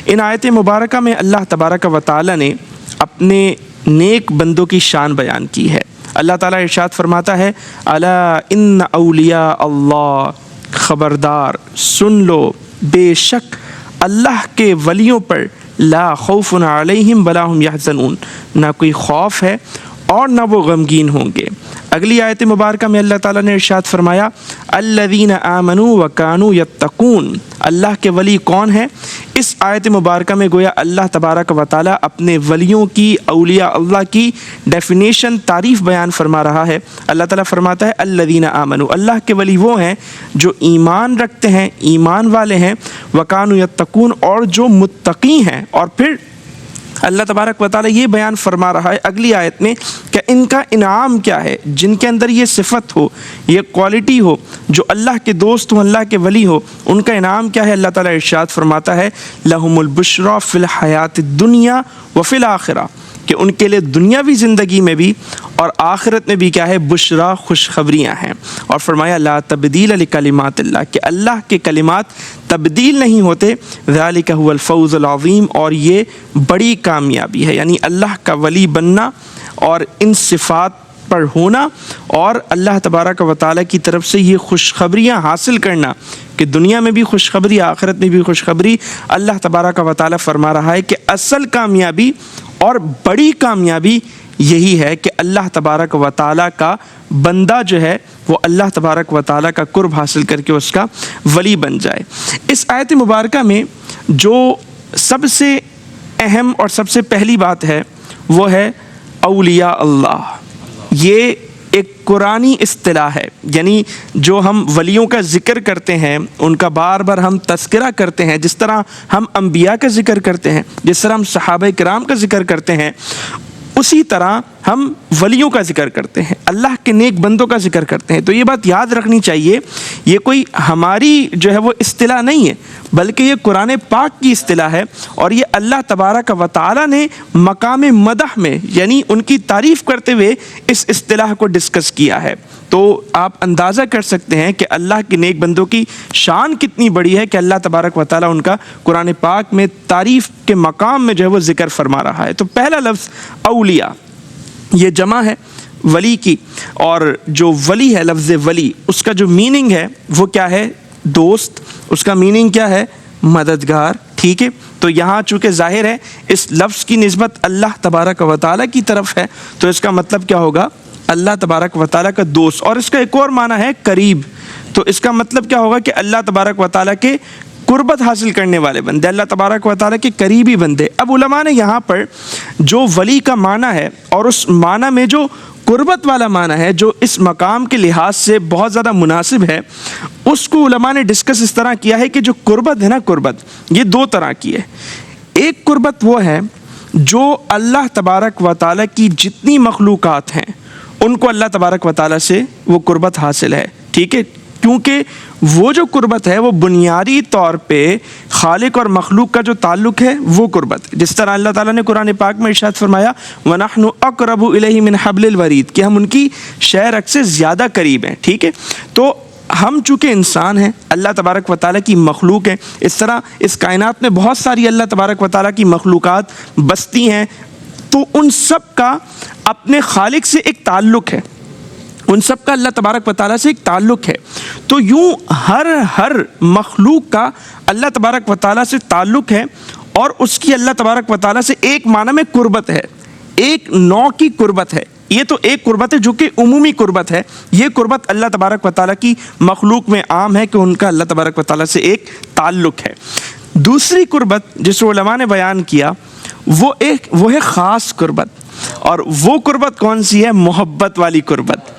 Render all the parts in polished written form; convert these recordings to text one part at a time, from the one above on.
ان آیت مبارکہ میں اللہ تبارک و تعالی نے اپنے نیک بندوں کی شان بیان کی ہے۔ اللہ تعالیٰ ارشاد فرماتا ہے الا ان اولیاء اللہ، خبردار سن لو، بے شک اللہ کے ولیوں پر لا خوف علیہم ولا هم یحزنون، نہ کوئی خوف ہے اور نہ وہ غمگین ہوں گے۔ اگلی آیت مبارکہ میں اللہ تعالیٰ نے ارشاد فرمایا الذین آمنوا وکانوا یتقون، اللہ کے ولی کون ہے؟ اس آیت مبارکہ میں گویا اللہ تبارک و تعالیٰ اپنے ولیوں کی، اولیاء اللہ کی ڈیفینیشن، تعریف بیان فرما رہا ہے۔ اللہ تعالیٰ فرماتا ہے الذین آمنوا، اللہ کے ولی وہ ہیں جو ایمان رکھتے ہیں، ایمان والے ہیں، وکانوا یتقون، اور جو متقی ہیں۔ اور پھر اللہ تبارک و تعالیٰ یہ بیان فرما رہا ہے اگلی آیت میں کہ ان کا انعام کیا ہے، جن کے اندر یہ صفت ہو، یہ کوالٹی ہو، جو اللہ کے دوست ہوں، اللہ کے ولی ہو، ان کا انعام کیا ہے؟ اللہ تعالیٰ ارشاد فرماتا ہے لہم البشریٰ فی الحیات الدنیا وفی الآخرہ، کہ ان کے لیے دنیاوی زندگی میں بھی اور آخرت میں بھی کیا ہے؟ بشرا، خوشخبریاں ہیں۔ اور فرمایا لا تبدیل لکلمات اللہ، کہ اللہ کے کلمات تبدیل نہیں ہوتے، ذالک هو الفوز العظیم، اور یہ بڑی کامیابی ہے۔ یعنی اللہ کا ولی بننا اور ان صفات پر ہونا اور اللہ تبارک و تعالیٰ کی طرف سے یہ خوشخبریاں حاصل کرنا کہ دنیا میں بھی خوشخبری، آخرت میں بھی خوشخبری۔ اللہ تبارک و تعالیٰ فرما رہا ہے کہ اصل کامیابی اور بڑی کامیابی یہی ہے کہ اللہ تبارک و تعالیٰ کا بندہ جو ہے وہ اللہ تبارک و تعالیٰ کا قرب حاصل کر کے اس کا ولی بن جائے۔ اس آیت مبارکہ میں جو سب سے اہم اور سب سے پہلی بات ہے وہ ہے اولیاء اللہ۔ یہ ایک قرآنی اصطلاح ہے، یعنی جو ہم ولیوں کا ذکر کرتے ہیں، ان کا بار بار ہم تذکرہ کرتے ہیں، جس طرح ہم انبیاء کا ذکر کرتے ہیں، جس طرح ہم صحابہ کرام کا ذکر کرتے ہیں، اسی طرح ہم ولیوں کا ذکر کرتے ہیں، اللہ کے نیک بندوں کا ذکر کرتے ہیں۔ تو یہ بات یاد رکھنی چاہیے، یہ کوئی ہماری جو ہے وہ اصطلاح نہیں ہے، بلکہ یہ قرآن پاک کی اصطلاح ہے، اور یہ اللہ تبارک و تعالیٰ نے مقام مدح میں، یعنی ان کی تعریف کرتے ہوئے اس اصطلاح کو ڈسکس کیا ہے۔ تو آپ اندازہ کر سکتے ہیں کہ اللہ کے نیک بندوں کی شان کتنی بڑی ہے کہ اللہ تبارک و تعالیٰ ان کا قرآن پاک میں تعریف کے مقام میں جو ہے وہ ذکر فرما رہا ہے۔ تو پہلا لفظ اولیاء، یہ جمع ہے ولی کی، اور جو ولی ہے، لفظ ولی، اس کا جو میننگ ہے وہ کیا ہے؟ دوست۔ اس کا میننگ کیا ہے؟ مددگار۔ ٹھیک ہے، تو یہاں چونکہ ظاہر ہے اس لفظ کی نسبت اللہ تبارک و تعالیٰ کی طرف ہے، تو اس کا مطلب کیا ہوگا؟ اللہ تبارک و تعالیٰ کا دوست۔ اور اس کا ایک اور معنی ہے قریب، تو اس کا مطلب کیا ہوگا کہ اللہ تبارک و تعالیٰ کے قربت حاصل کرنے والے بندے، اللہ تبارک و تعالیٰ کے قریبی بندے۔ اب علماء نے یہاں پر جو ولی کا معنی ہے اور اس معنی میں جو قربت والا معنی ہے، جو اس مقام کے لحاظ سے بہت زیادہ مناسب ہے، اس کو علماء نے ڈسکس اس طرح کیا ہے کہ جو قربت ہے نا، قربت یہ دو طرح کی ہے۔ ایک قربت وہ ہے جو اللہ تبارک و تعالیٰ کی جتنی مخلوقات ہیں ان کو اللہ تبارک و تعالیٰ سے وہ قربت حاصل ہے۔ ٹھیک ہے، کیونکہ وہ جو قربت ہے وہ بنیادی طور پہ خالق اور مخلوق کا جو تعلق ہے وہ قربت، جس طرح اللہ تعالیٰ نے قرآن پاک میں ارشاد فرمایا وَنَحْنُ أَقْرَبُ إِلَيْهِ مِنْ حَبْلِ الْوَرِيدِ، کہ ہم ان کی شہ رگ سے زیادہ قریب ہیں۔ ٹھیک ہے، تو ہم چونکہ انسان ہیں، اللہ تبارک و تعالیٰ کی مخلوق ہیں، اس طرح اس کائنات میں بہت ساری اللہ تبارک و تعالیٰ کی مخلوقات بستی ہیں، تو ان سب کا اپنے خالق سے ایک تعلق ہے، ان سب کا اللہ تبارک و تعالیٰ سے ایک تعلق ہے۔ تو یوں ہر مخلوق کا اللہ تبارک و تعالیٰ سے تعلق ہے، اور اس کی اللہ تبارک و تعالیٰ سے ایک معنی میں قربت ہے، ایک نوع کی قربت ہے۔ یہ تو ایک قربت ہے جو کہ عمومی قربت ہے، یہ قربت اللہ تبارک و تعالیٰ کی مخلوق میں عام ہے کہ ان کا اللہ تبارک و تعالیٰ سے ایک تعلق ہے۔ دوسری قربت جس کو علماء نے بیان کیا وہ ہے خاص قربت، اور وہ قربت کون سی ہے؟ محبت والی قربت۔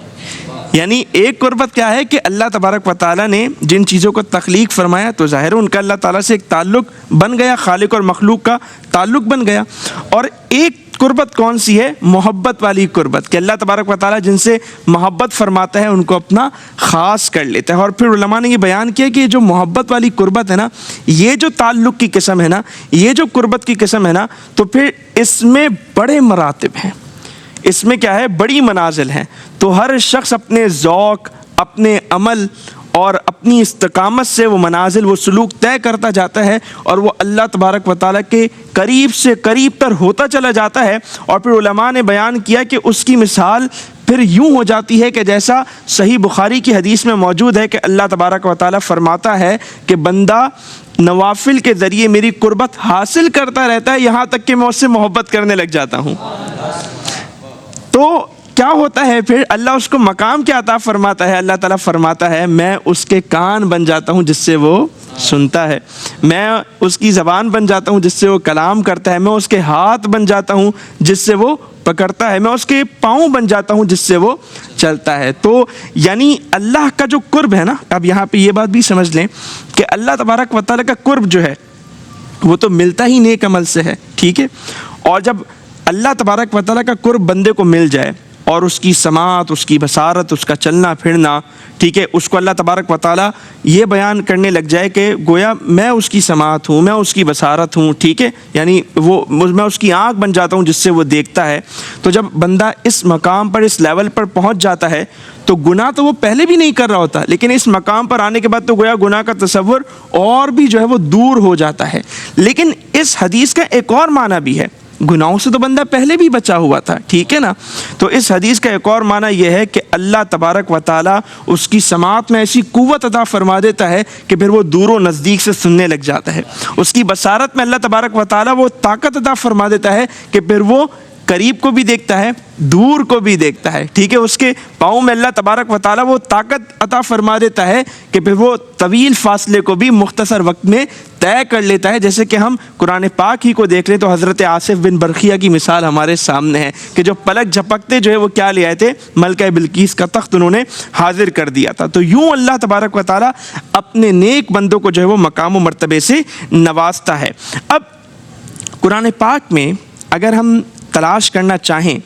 یعنی ایک قربت کیا ہے کہ اللہ تبارک و تعالیٰ نے جن چیزوں کو تخلیق فرمایا تو ظاہر ہے ان کا اللہ تعالیٰ سے ایک تعلق بن گیا، خالق اور مخلوق کا تعلق بن گیا۔ اور ایک قربت کون سی ہے؟ محبت والی قربت، کہ اللہ تبارک و تعالیٰ جن سے محبت فرماتا ہے ان کو اپنا خاص کر لیتا ہے۔ اور پھر علماء نے یہ بیان کیا کہ جو محبت والی قربت ہے نا، یہ جو تعلق کی قسم ہے نا، یہ جو قربت کی قسم ہے نا، تو پھر اس میں بڑے مراتب ہیں، اس میں کیا ہے؟ بڑی منازل ہیں۔ تو ہر شخص اپنے ذوق، اپنے عمل اور اپنی استقامت سے وہ منازل وہ سلوک طے کرتا جاتا ہے اور وہ اللہ تبارک و تعالیٰ کے قریب سے قریب تر ہوتا چلا جاتا ہے. اور پھر علماء نے بیان کیا کہ اس کی مثال پھر یوں ہو جاتی ہے کہ جیسا صحیح بخاری کی حدیث میں موجود ہے کہ اللہ تبارک و تعالیٰ فرماتا ہے کہ بندہ نوافل کے ذریعے میری قربت حاصل کرتا رہتا ہے یہاں تک کہ میں اس سے محبت کرنے لگ جاتا ہوں. تو کیا ہوتا ہے پھر؟ اللہ اس کو مقام کیا عطا فرماتا ہے؟ اللہ تعالیٰ فرماتا ہے میں اس کے کان بن جاتا ہوں جس سے وہ سنتا ہے، میں اس کی زبان بن جاتا ہوں جس سے وہ کلام کرتا ہے، میں اس کے ہاتھ بن جاتا ہوں جس سے وہ پکڑتا ہے، میں اس کے پاؤں بن جاتا ہوں جس سے وہ چلتا ہے. تو یعنی اللہ کا جو قرب ہے نا، اب یہاں پہ یہ بات بھی سمجھ لیں کہ اللہ تبارک و تعالیٰ کا قرب جو ہے وہ تو ملتا ہی نیک عمل سے ہے، ٹھیک ہے. اور جب اللہ تبارک و تعالیٰ کا قرب بندے کو مل جائے اور اس کی سماعت، اس کی بصارت، اس کا چلنا پھرنا، ٹھیک ہے، اس کو اللہ تبارک و تعالیٰ یہ بیان کرنے لگ جائے کہ گویا میں اس کی سماعت ہوں، میں اس کی بصارت ہوں، ٹھیک ہے، یعنی میں اس کی آنکھ بن جاتا ہوں جس سے وہ دیکھتا ہے. تو جب بندہ اس مقام پر، اس لیول پر پہنچ جاتا ہے تو گناہ تو وہ پہلے بھی نہیں کر رہا ہوتا، لیکن اس مقام پر آنے کے بعد تو گویا گناہ کا تصور اور بھی جو ہے وہ دور ہو جاتا ہے. لیکن اس حدیث کا ایک اور معنی بھی ہے، گناہوں سے تو بندہ پہلے بھی بچا ہوا تھا، ٹھیک ہے نا. تو اس حدیث کا ایک اور معنی یہ ہے کہ اللہ تبارک و تعالیٰ اس کی سماعت میں ایسی قوت عطا فرما دیتا ہے کہ پھر وہ دور و نزدیک سے سننے لگ جاتا ہے. اس کی بصارت میں اللہ تبارک و تعالیٰ وہ طاقت عطا فرما دیتا ہے کہ پھر وہ قریب کو بھی دیکھتا ہے، دور کو بھی دیکھتا ہے، ٹھیک ہے. اس کے پاؤں میں اللہ تبارک و تعالیٰ وہ طاقت عطا فرما دیتا ہے کہ پھر وہ طویل فاصلے کو بھی مختصر وقت میں طے کر لیتا ہے. جیسے کہ ہم قرآن پاک ہی کو دیکھ لیں تو حضرت آصف بن برخیہ کی مثال ہمارے سامنے ہے کہ جو پلک جھپکتے جو ہے وہ کیا لے آئے تھے؟ ملکہ بلقیس کا تخت انہوں نے حاضر کر دیا تھا. تو یوں اللہ تبارک و تعالیٰ اپنے نیک بندوں کو جو ہے وہ مقام و مرتبے سے نوازتا ہے. اب قرآن پاک میں اگر ہم تلاش کرنا چاہیں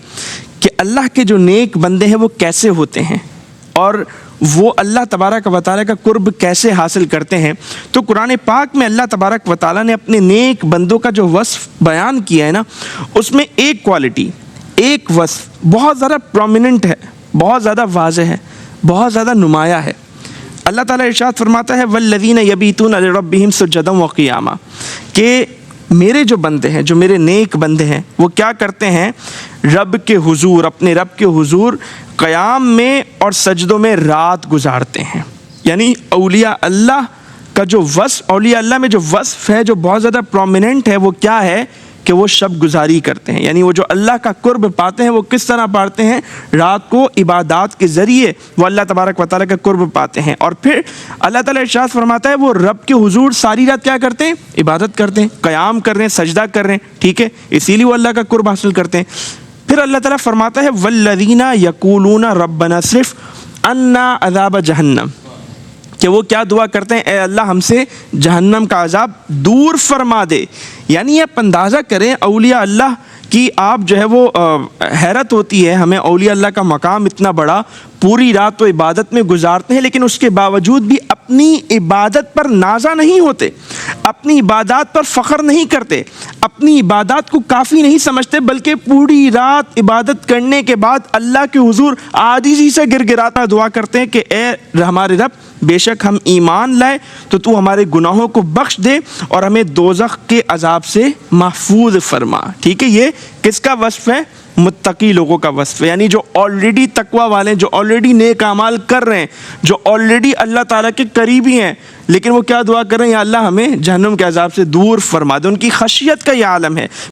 کہ اللہ کے جو نیک بندے ہیں وہ کیسے ہوتے ہیں اور وہ اللہ تبارک و تعالیٰ کا قرب کیسے حاصل کرتے ہیں، تو قرآن پاک میں اللہ تبارک و تعالیٰ نے اپنے نیک بندوں کا جو وصف بیان کیا ہے نا، اس میں ایک کوالٹی، ایک وصف بہت زیادہ پرومیننٹ ہے، بہت زیادہ واضح ہے، بہت زیادہ نمایاں ہے. اللہ تعالیٰ ارشاد فرماتا ہے والذین یبیتون لربہم سجدا وقیاما، کہ میرے جو بندے ہیں، جو میرے نیک بندے ہیں، وہ کیا کرتے ہیں؟ رب کے حضور، اپنے رب کے حضور قیام میں اور سجدوں میں رات گزارتے ہیں. یعنی اولیاء اللہ کا جو وصف، اولیاء اللہ میں جو وصف ہے جو بہت زیادہ پرومیننٹ ہے، وہ کیا ہے کہ وہ شب گزاری کرتے ہیں. یعنی وہ جو اللہ کا قرب پاتے ہیں وہ کس طرح پاتے ہیں؟ رات کو عبادات کے ذریعے وہ اللہ تبارک و تعالیٰ کا قرب پاتے ہیں. اور پھر اللہ تعالیٰ ارشاد فرماتا ہے وہ رب کے حضور ساری رات کیا کرتے ہیں؟ عبادت کرتے ہیں، قیام کر رہے ہیں، سجدہ کر رہے ہیں، ٹھیک ہے، اسی لیے وہ اللہ کا قرب حاصل کرتے ہیں. پھر اللہ تعالیٰ فرماتا ہے والذین یقولون ربنا اصرف عنا عذاب جہنم، کہ وہ کیا دعا کرتے ہیں؟ اے اللہ ہم سے جہنم کا عذاب دور فرما دے. یعنی آپ اندازہ کریں اولیاء اللہ کی، آپ جو ہے وہ حیرت ہوتی ہے ہمیں، اولیاء اللہ کا مقام اتنا بڑا، پوری رات تو عبادت میں گزارتے ہیں، لیکن اس کے باوجود بھی اپنی عبادت پر نازا نہیں ہوتے، اپنی عبادات پر فخر نہیں کرتے، اپنی عبادات کو کافی نہیں سمجھتے، بلکہ پوری رات عبادت کرنے کے بعد اللہ کے حضور عاجزی سے گر گراتا دعا کرتے ہیں کہ اے ہمارے رب، بے شک ہم ایمان لائے تو تو ہمارے گناہوں کو بخش دے اور ہمیں دوزخ کے عذاب سے محفوظ فرما. ٹھیک ہے، یہ کس کا وصف ہے؟ متقی لوگوں کا وصف ہے. یعنی جو آلریڈی تقوی والے ہیں، جو آلریڈی نیک اعمال کر رہے ہیں، جو آلریڈی اللہ تعالیٰ کے قریبی ہیں، لیکن وہ کیا دعا کر رہے ہیں؟ یا اللہ ہمیں جہنم کے عذاب سے دور فرما دے. ان کی خشیت کا یہ عالم ہے.